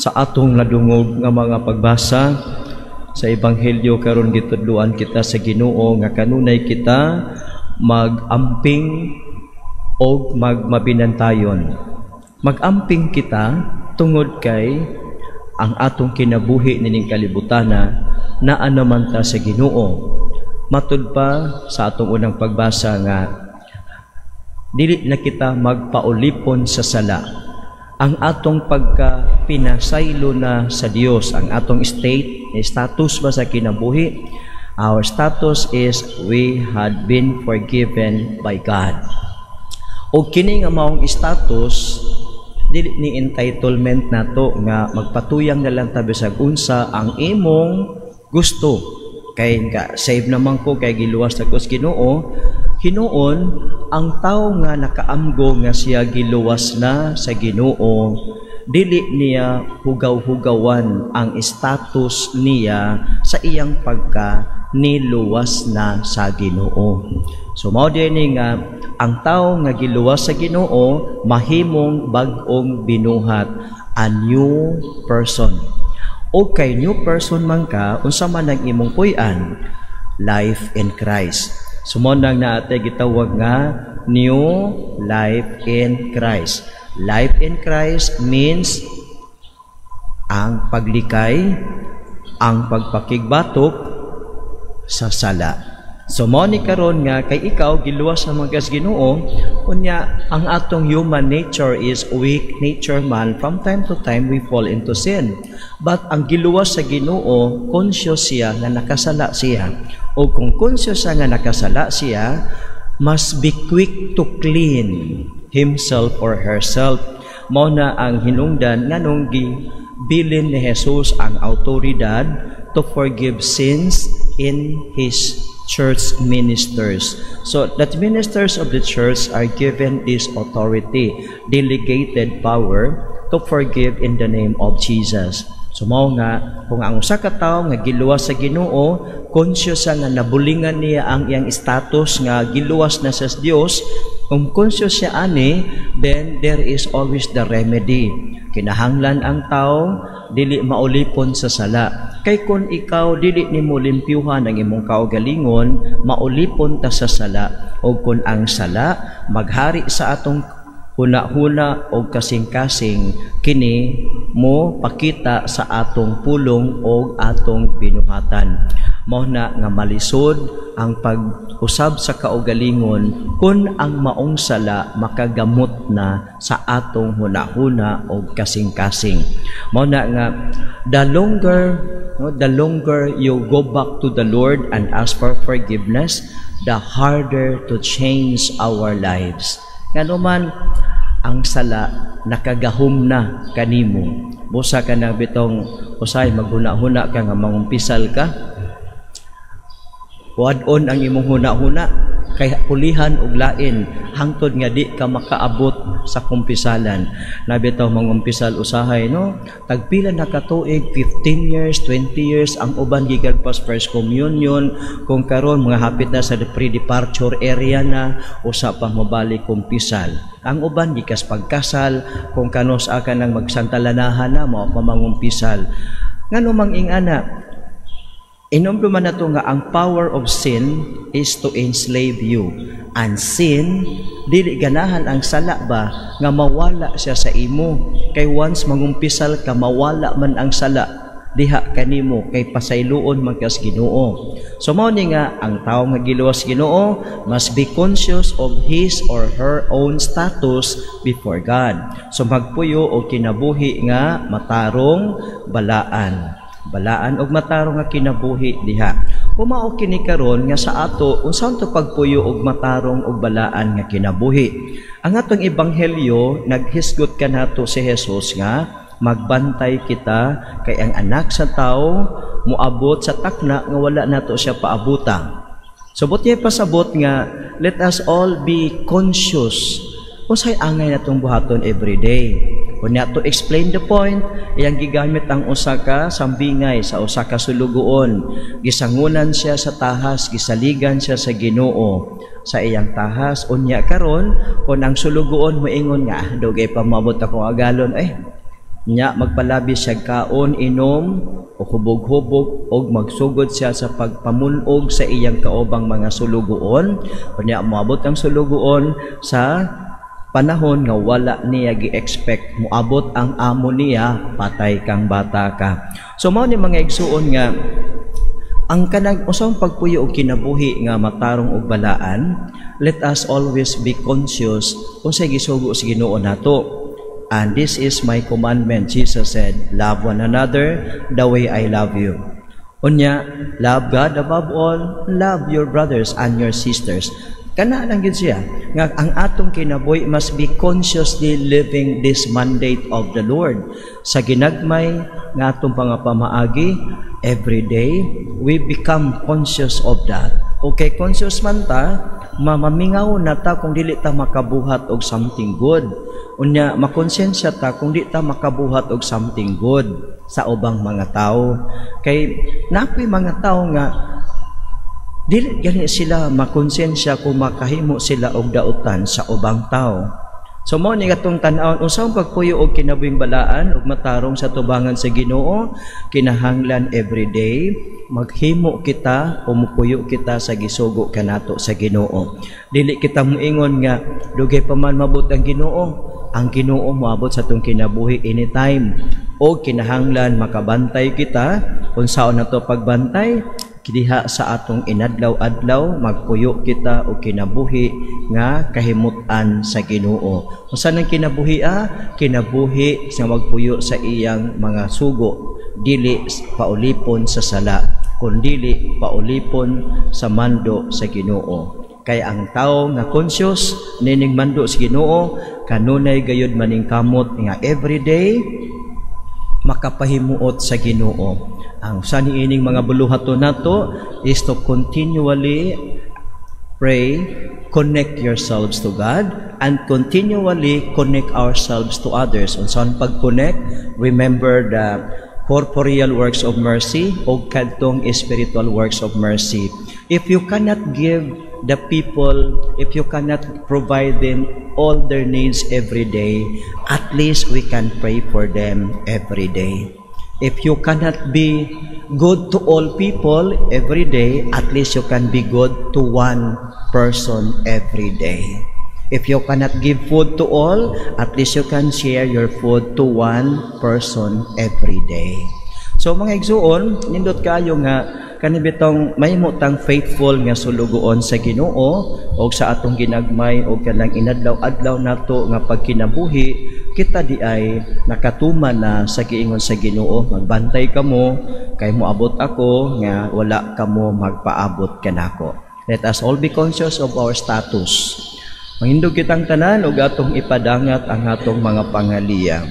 sa atong nadungog nga mga pagbasa sa ebanghelyo karon gitudloan kita sa Ginoo nga kanunay kita magamping o magmabinantayon. Magamping kita tungod kay ang atong kinabuhi nining kalibutana naa naman ta sa Ginoo. Matud pa sa atong unang pagbasa nga dili na kita magpaulipon sa sala. Ang atong pagka pinasaylo na sa Dios, ang atong status ba sa kinabuhi, our status is we had been forgiven by God. O kini nga maong status dili ni entitlement nato nga magpatuyang na lang tabi sa unsa ang imong gusto. Kay nga save naman ko kay giluwas na ko sa Ginoo. Hinuon ang tao nga nakaamgo nga siya giluwas na sa Ginoo, dili niya hugaw-hugawan ang status niya sa iyang pagka niluwas na sa Ginoo. So mao dinhi nga ang tao nga giluwas sa Ginoo mahimong bag-ong binuhat, a new person. O kay new person man ka, unsa man ang imong puy-an? Life in Christ. Sumonang na ate gitawag nga new life in Christ. Life in Christ means ang paglikay, ang pagpakigbatok sa sala. So mo ni karon nga kay ikaw giluwas sa mga Ginoo, unya ang atong human nature is weak nature man. From time to time we fall into sin. But ang giluwas sa Ginoo, conscious siya nga nakasala siya. O kung conscious siya nga nakasala siya, must be quick to clean himself or herself. Mao na ang hinungdan nganong gibilin ni Jesus ang autoridad to forgive sins in His church ministers. So that ministers of the church are given this authority, delegated power to forgive in the name of Jesus. So mao nga kung ang usa ka tawo nga giluwas sa Ginoo, conscious nga nabulingan niya ang iyang status nga giluwas na sa Dios. Kung conscious siya ani, then there is always the remedy. Kinahanglan ang tao dili maulipon sa sala. Kay kun ikaw dili nimo limpyuhan ang imong kaugalingon, maulipon ta sa sala. O kun ang sala maghari sa atong huna-huna o kasing-kasing, kini mo pakita sa atong pulong o atong binuhatan. Mao na nga malisod ang pag-usab sa kaugalingon kung ang maong sala makagamot na sa atong huna-huna o kasing-kasing. Mao na nga the longer you go back to the Lord and ask for forgiveness, the harder to change our lives. Ngano man ang sala nakagahom na kanimo, busa ka na bitong usay maghuna-huna ka nga mangumpisal ka, wadon ang imong huna-huna kay pulihan og lain hangtod nga di ka makaabot sa kumpisalan. Nabitaw mangumpisal usahay no, tagpila na katuig, 15 years, 20 years, ang uban gigagpas first communion, kung karon mga hapit na sa pre-departure area na, usa pa mabalik kumpisal. Ang uban gikas pagkasal, kung kanos ka nang magsantalanahan na, mao pa mangumpisal. Ngano mang ingana, inomdo man nato nga ang power of sin is to enslave you. And sin, dili ganahan ang sala ba nga mawala siya sa imo. Kay once mangumpisal ka, mawala man ang sala diha kanimo kay pasayloon magkas Ginoo. So mao ni nga ang tawo nga giluwas Ginoo must be conscious of his or her own status before God. So magpuyo og kinabuhi nga matarong balaan. Balaan og matarong nga kinabuhi diha. Kumao kini karon nga sa ato unsaon to pagpuyo og matarong og balaan nga kinabuhi. Ang atong ebanghelyo naghisgot kanato si Jesus nga magbantay kita kay ang anak sa tao moabot sa takna nga wala nato siya paabutang. So buti pasabot nga let us all be conscious unsay angay natong buhaton every day. Kunya to explain the point, iyang gigamit ang usa ka sambingay sa usa ka sulugoon. Gisangunan siya sa tahas, gisaligan siya sa Ginoo sa iyang tahas. Unya karon kun ang sulugoon moingon nga dugay pa maabot ako agalon Nya magpalabi siya kaon, inom o hubog-hubog og magsugod siya sa pagpamunog sa iyang kaubang mga sulugoon. Unya moabot ang sulugoon sa panahon nga wala niya gi-expect, moabot ang amo niya, patay kang bata ka. So mao ni mga igsuon nga ang kanang usang pagpuyo og kinabuhi nga matarong og balaan, let us always be conscious unsay gisugo sa Ginoo nato. And this is my commandment, Jesus said, love one another the way I love you. Unya, love God above all, love your brothers and your sisters. Kana lang gid siya nga ang atong kinabuhi must be consciously living this mandate of the Lord. Sa ginagmay nga atong pangapamaagi, every day we become conscious of that. Okay, conscious man ta, mamamingaw na ta kung dili ta makabuhat og something good. Unya makonsensya ta kung di ta makabuhat og something good sa ubang mga tao. Kay napoy mga tao nga dili gani sila makonsensya kung makahimo sila og dautan sa ubang tao. So mao ni katong tan-awon unsang pagpuyo og kinabuhing balaan ug matarong sa tubangan sa Ginoo, kinahanglan everyday maghimo kita o mupuyo kita sa gisugo kanato sa Ginoo. Dili kita moingon nga dugay pa man mabot ang Ginoo. Ang Ginoo moabot sa atong kinabuhi anytime. O kinahanglan makabantay kita unsaon nato pagbantay diha sa atong inadlaw-adlaw magpuyo kita o kinabuhi nga kahimutan sa Ginoo. Unsa nang kinabuhi kinabuhi sa magpuyo sa iyang mga sugo, dili paulipon sa sala, kundi paulipon sa mando sa Ginoo. Kay ang tao nga conscious nining mando sa Ginoo kanunay gayud maning kamot nga everyday makapahimuot sa Ginoo. Ang sa niining mga buluhaton nato is to continually pray, connect yourselves to God, and continually connect ourselves to others. Unsaon pag-connect? Remember the corporeal works of mercy o kadtong spiritual works of mercy. If you cannot give the people, if you cannot provide them all their needs every day, at least we can pray for them every day. If you cannot be good to all people every day, at least you can be good to one person every day. If you cannot give food to all, at least you can share your food to one person every day. So mga igsuon, nindot kayo nga kanibitong mahimo tang faithful nga sulugoon sa Ginoo o sa atong ginagmay o kanang inadlaw-adlaw nato nga pagkinabuhi, kita di ay nakatuman na sa giingon sa Ginoo, magbantay kamo kay moabot ako nga wala kamo magpaabot kanako. Let us all be conscious of our status. Mahindog kitang tanan og atong ipadangat ang atong mga pangaliya.